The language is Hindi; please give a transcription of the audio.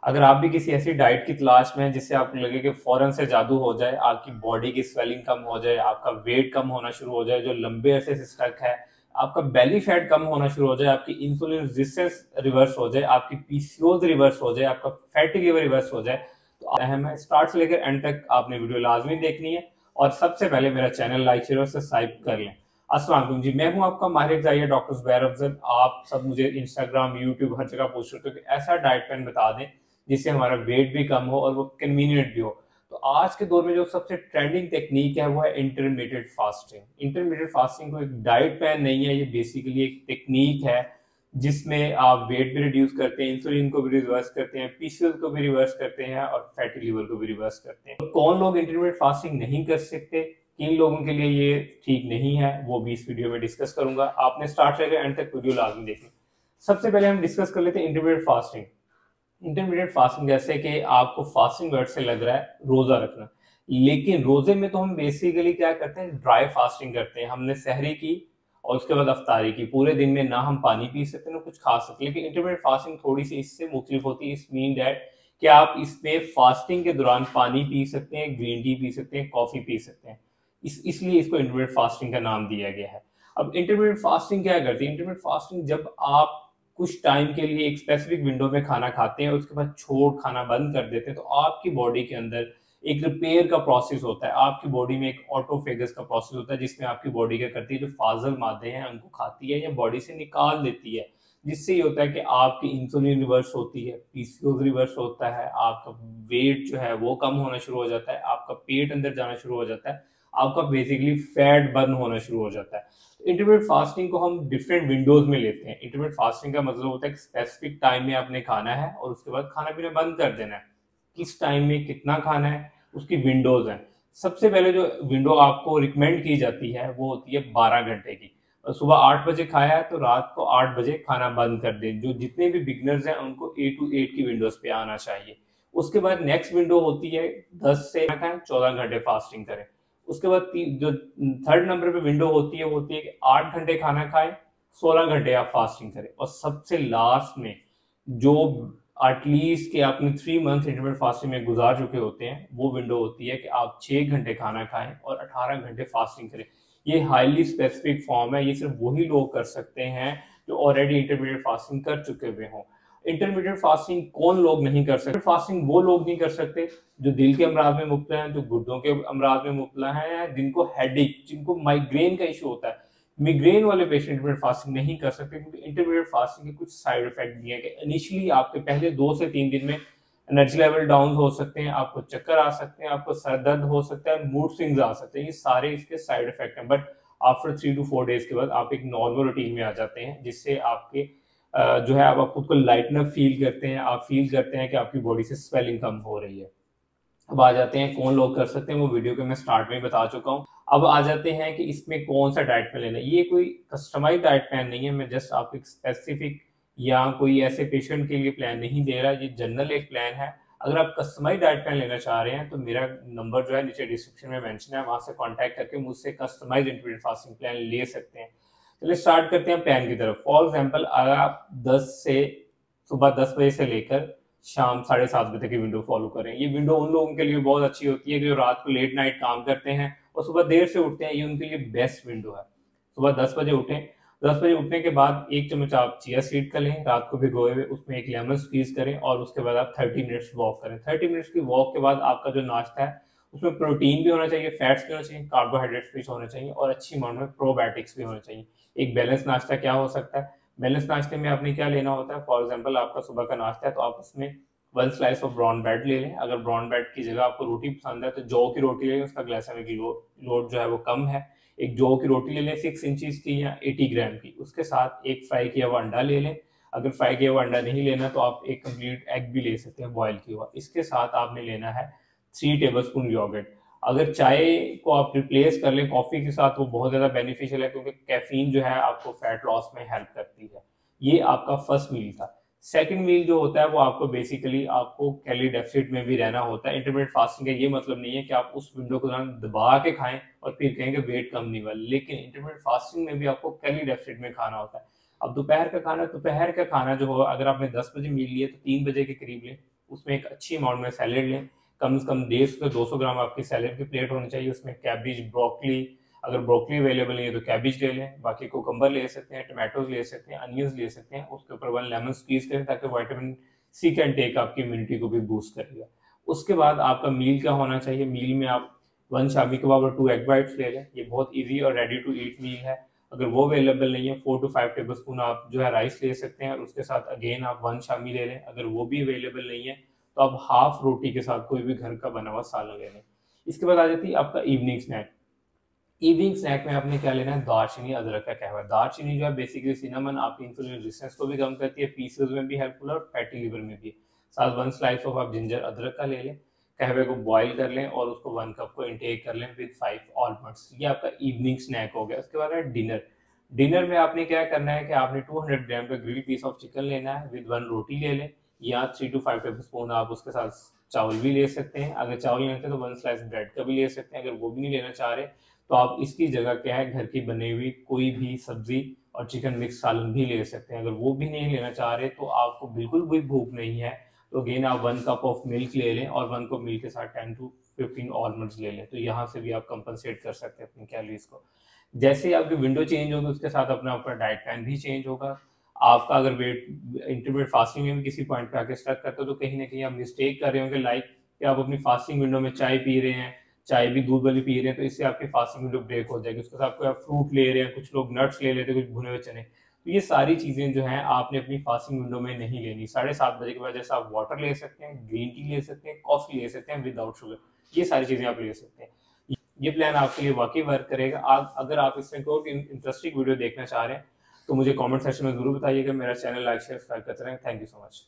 अगर आप भी किसी ऐसी डाइट की तलाश में हैं जिससे आपको लगे कि फौरन से जादू हो जाए, आपकी बॉडी की स्वेलिंग कम हो जाए, आपका वेट कम होना शुरू हो जाए, जो लंबे अरसे से स्टक है, आपका बेली फैट कम होना शुरू हो जाए, आपकी इंसुलिन रेजिस्टेंस रिवर्स हो जाए, आपकी पीसीओएस रिवर्स हो जाए, आपका फैटी लिवर रिवर्स हो जाए, तो अहम है स्टार्ट से लेकर एंड तक आपने वीडियो लाजमी देखनी है। और सबसे पहले मेरा चैनल लाइक शेयर और सब्सक्राइब कर लें। अस्सलाम वालेकुम जी, मैं हूं आपका माहिर जाहिर डॉक्टर ज़ुबैर अफजल। आप सब मुझे इंस्टाग्राम यूट्यूब हर जगह पूछ रहे हो कि ऐसा डाइट प्लान बता दें जिससे हमारा वेट भी कम हो और वो कन्वीनियंट भी हो। तो आज के दौर में जो सबसे ट्रेंडिंग टेक्निक है वो है इंटरमीडिएट फास्टिंग। इंटरमीडिएट फास्टिंग कोई डाइट प्लान नहीं है, ये बेसिकली एक टेक्निक है जिसमें आप वेट भी रिड्यूस करते हैं, इंसुलिन को भी रिवर्स करते हैं, पीसीओएस को भी रिवर्स करते हैं और फैटी लिवर को भी रिवर्स करते हैं। तो कौन लोग इंटरमीडिएट फास्टिंग नहीं कर सकते, किन लोगों के लिए ये ठीक नहीं है, वो भी इस वीडियो में डिस्कस करूंगा। आपने स्टार्ट से एंड तक वीडियो लाजमी देखनी। सबसे पहले हम डिस्कस कर लेते हैं इंटरमीडिएट फास्टिंग। इंटरमीडिएट फास्टिंग जैसे कि आपको फास्टिंग वर्ड से लग रहा है रोजा रखना, लेकिन रोजे में तो हम बेसिकली क्या करते हैं, ड्राई फास्टिंग करते हैं। हमने सहरी की और उसके बाद अफ्तारी की, पूरे दिन में ना हम पानी पी सकते ना कुछ खा सकते। लेकिन इंटरमीडिएट फास्टिंग थोड़ी सी इससे मुख्तलिफ होती है। इस मीन दैट कि आप इसमें फास्टिंग के दौरान पानी पी सकते हैं, ग्रीन टी पी सकते हैं, कॉफी पी सकते हैं। इसलिए इसको इंटरमीडिएट फास्टिंग का नाम दिया गया है। अब इंटरमीडिएट फास्टिंग क्या करती है? इंटरमीडिएट फास्टिंग जब आप कुछ टाइम के लिए एक स्पेसिफिक विंडो में खाना खाते हैं, उसके बाद छोड़ खाना बंद कर देते हैं, तो आपकी बॉडी के अंदर एक रिपेयर का प्रोसेस होता है। आपकी बॉडी में एक ऑटोफेगस का प्रोसेस होता है जिसमें आपकी बॉडी क्या करती है, जो फाजल मादे हैं उनको खाती है या बॉडी से निकाल देती है। जिससे ये होता है कि आपकी इंसुलिन रिवर्स होती है, पीसीओएस रिवर्स होता है, आपका वेट जो है वो कम होना शुरू हो जाता है, आपका पेट अंदर जाना शुरू हो जाता है, आपका बेसिकली फैट बर्न होना शुरू हो जाता है। इंटरमीडिएट फास्टिंग को हम डिफरेंट विंडोज में लेते हैं। इंटरमीडिएट फास्टिंग का मतलब होता है कि स्पेसिफिक टाइम में आपने खाना है और उसके बाद खाना पीना बंद कर देना है। किस टाइम में कितना खाना है उसकी विंडोज हैं। सबसे पहले जो विंडो आपको रिकमेंड की जाती है वो होती है 12 घंटे की। और सुबह 8 बजे खाया है तो रात को 8 बजे खाना बंद कर दें। जो जितने भी बिगनर्स हैं उनको 8 to 8 की विंडोज पे आना चाहिए। उसके बाद नेक्स्ट विंडो होती है 10 से 14 घंटे फास्टिंग करें। उसके बाद जो थर्ड नंबर पे विंडो होती है वो होती है कि 8 घंटे खाना खाएं, 16 घंटे आप फास्टिंग करें। और सबसे लास्ट में जो एटलीस्ट कि आपने 3 मंथ इंटरमीडिएट फास्टिंग में गुजार चुके होते हैं, वो विंडो होती है कि आप 6 घंटे खाना खाएं और 18 घंटे फास्टिंग करें। ये हाईली स्पेसिफिक फॉर्म है, ये सिर्फ वही लोग कर सकते हैं जो ऑलरेडी इंटरमीडिएट फास्टिंग कर चुके हुए हों। इंटरमीडिएट फास्टिंग कौन लोग नहीं कर सकते? फास्टिंग वो लोग नहीं कर सकते जो दिल के अमराज में मुब्तला हैं, जो गुर्दों के अमराज में मुब्तला हैं, जिनको हेडेक, जिनको माइग्रेन का इशू होता है। मिग्रेन वाले पेशेंट इंटरमीडिएट फास्टिंग नहीं कर सकते क्योंकि इंटरमीडिएट फास्टिंग के कुछ साइड इफेक्ट भी हैं कि इनिशियली आपके पहले 2 से 3 दिन में एनर्जी लेवल डाउन हो सकते हैं, आपको चक्कर आ सकते हैं, आपको सर दर्द हो सकता है, मूड स्विंग्स आ सकते हैं। ये सारे इसके साइड इफेक्ट हैं। बट आफ्टर 3 to 4 डेज के बाद आप एक नॉर्मल रूटीन में आ जाते हैं जिससे आपके जो है आप खुद को लाइटनर फील करते हैं। आप फील करते हैं कि आपकी बॉडी से स्वेलिंग कम हो रही है। अब आ जाते हैं कौन लोग कर सकते हैं, वो वीडियो के मैं स्टार्ट में ही बता चुका हूँ। अब आ जाते हैं कि इसमें कौन सा डाइट प्लान लेना है। ये कोई कस्टमाइज डाइट प्लान नहीं है, मैं जस्ट आपको एक स्पेसिफिक या कोई ऐसे पेशेंट के लिए प्लान नहीं दे रहा, ये जनरल एक प्लान है। अगर आप कस्टमाइज डाइट प्लान लेना चाह रहे हैं तो मेरा नंबर जो है नीचे डिस्क्रिप्शन में मेंशन है, वहां से कांटेक्ट करके मुझसे कस्टमाइज इंटरमीडिएट फास्टिंग प्लान ले सकते हैं। चलिए स्टार्ट करते हैं प्लान की तरफ। फॉर एग्जाम्पल, अगर आप 10 से सुबह 10 बजे से लेकर शाम 7:30 बजे की विंडो फॉलो करें। ये विंडो उन लोगों के लिए बहुत अच्छी होती है जो रात को लेट नाइट काम करते हैं और सुबह देर से उठते हैं। ये उनके लिए बेस्ट विंडो है। सुबह 10 बजे उठें। 10 बजे उठने के बाद 1 चम्मच आप चिया सीड का लें रात को भिगोए हुए, उसमें एक लेमन स्क्वीज करें और उसके बाद आप 30 मिनट्स वॉक करें। 30 मिनट्स की वॉक के बाद आपका जो नाश्ता है उसमें प्रोटीन भी होना चाहिए, फैट्स भी होना चाहिए, कार्बोहाइड्रेट्स भी होने चाहिए और अच्छी अमाउंट में प्रोबायोटिक्स भी होने चाहिए। एक बैलेंस नाश्ता क्या हो सकता है? बैलेंस नाश्ते में आपने क्या लेना होता है? फॉर एग्जाम्पल, आपका सुबह का नाश्ता है तो आप उसमें 1 स्लाइस ऑफ ब्राउन ब्रेड ले लें। अगर ब्राउन ब्रेड की जगह आपको रोटी पसंद है तो जौ की रोटी ले लें, उसका ग्लाइसेमिक लोड जो है वो कम है। एक जौ की रोटी ले लें 6 इंचज की या 80 ग्राम की। उसके साथ एक फ्राई किया हुआ अंडा ले लें। अगर फ्राई किया हुआ अंडा नहीं लेना तो आप एक कंप्लीट एग भी ले सकते हैं बॉयल किया हुआ। इसके साथ आपने लेना है 3 टेबलस्पून योगर्ट। अगर चाय को आप रिप्लेस कर लें कॉफी के साथ, वो बहुत ज्यादा बेनिफिशियल है क्योंकि कैफीन जो है आपको फैट लॉस में हेल्प करती है। ये आपका फर्स्ट मील था। सेकंड मील जो होता है वो आपको बेसिकली आपको कैलोरी डेफिसिट में भी रहना होता है। इंटरमीडिएट फास्टिंग का ये मतलब नहीं है कि आप उस विंडो को दबा के खाएं और फिर कहेंगे वेट कम नहीं हुआ, लेकिन इंटरमीडिएट फास्टिंग में भी आपको कैलोरी डेफिसिट में खाना होता है। अब दोपहर का खाना जो हो, अगर आपने 10 बजे मील लिया तो 3 बजे के करीब लें। उसमें एक अच्छी अमाउंट में सैलेड लें, कम से कम 150 से 200 ग्राम आपकी सैलेड की प्लेट होनी चाहिए। उसमें कैबिज, ब्रोकली, अगर ब्रोकली अवेलेबल नहीं है तो कैबिज ले लें, बाकी कोकम्बर ले सकते हैं, टमाटोज ले सकते हैं, अनियंस ले सकते हैं। उसके ऊपर 1 लेमन स्क्वीज करें ताकि विटामिन सी का इंटेक आपकी इम्यूनिटी को भी बूस्ट करेगा। उसके बाद आपका मील क्या होना चाहिए, मील में आप 1 शामी कबाब और 2 एग वाइट्स ले लें। ये बहुत ईजी और रेडी टू ईट मील है। अगर वो अवेलेबल नहीं है 4 to 5 टेबल स्पून आप जो है राइस ले सकते हैं और उसके साथ अगेन आप 1 शामी ले लें। अगर वो भी अवेलेबल नहीं है तो आप हाफ रोटी के साथ कोई भी घर का बना हुआ सालन ले लें। इसके बाद आ जाती है आपका इवनिंग स्नैक। इवनिंग स्नैक में आपने क्या लेना है, दालचीनी अदरक का कहवा। दालचीनी जो है बेसिकली सिनेमन आपकी इंसुलिन रेजिस्टेंस को भी कम करती है, पीसीओएस में भी हेल्पफुल है और फैटी लिवर में भी। साथ 1 स्लाइस ऑफ आप जिंजर अदरक का ले लें, कहवे को बॉईल कर लें और उसको 1 कप को इंटेक कर लें विद 5 आलमंड्स। ये आपका इवनिंग स्नैक हो गया। उसके बाद है डिनर। डिनर में आपने क्या करना है कि आपने 200 ग्राम का ग्रिल पीस ऑफ चिकन लेना है विद 1 रोटी ले लें, या 3 to 5 टेबल स्पून आप उसके साथ चावल भी ले सकते हैं। अगर चावल नहीं लेते तो 1 स्लाइस ब्रेड का भी ले सकते हैं। अगर वो भी नहीं लेना चाह रहे तो आप इसकी जगह क्या है, घर की बनी हुई कोई भी सब्जी और चिकन मिक्स सालन भी ले सकते हैं। अगर वो भी नहीं लेना चाह रहे तो आपको बिल्कुल भी भूख नहीं है तो अगेन आप 1 कप ऑफ मिल्क ले लें और 1 कप मिल्क के साथ 10 to 15 आलमंड्स ले लें। तो यहाँ से भी आप कंपनसेट कर सकते हैं अपनी कैलोरीज को। जैसे ही आपकी विंडो चेंज होगी उसके साथ अपना आपका डाइट प्लान भी चेंज होगा। आपका अगर वेट इंटरमीडिएट फास्टिंग में भी किसी पॉइंट पे आके स्टक करते हो तो कहीं ना कहीं आप मिस्टेक कर रहे होंगे, लाइक कि आप अपनी फास्टिंग विंडो में चाय पी रहे हैं, चाय भी दूध वाली पी रहे हैं, तो इससे आपकी फास्टिंग विंडो ब्रेक हो जाएगी। उसके साथ कोई आप फ्रूट ले रहे हैं, कुछ लोग नट्स ले लेते हैं, कुछ भुने हुए चने। तो ये सारी चीजें जो हैं आपने अपनी फास्टिंग विंडो में नहीं लेनी। 7:30 बजे के बाद जैसे आप वाटर ले सकते हैं, ग्रीन टी ले सकते हैं, कॉफी ले सकते हैं विदाउट शुगर, ये सारी चीजें आप ले सकते हैं। ये प्लान आपके लिए वाकई वर्क करेगा। आप अगर आप इसमें कोई इंटरेस्टिंग वीडियो देखना चाह रहे हैं तो मुझे कमेंट सेक्शन में जरूर बताइएगा। मेरा चैनल लाइक शेयर सब्सक्राइब करते रहें। Thank you so much.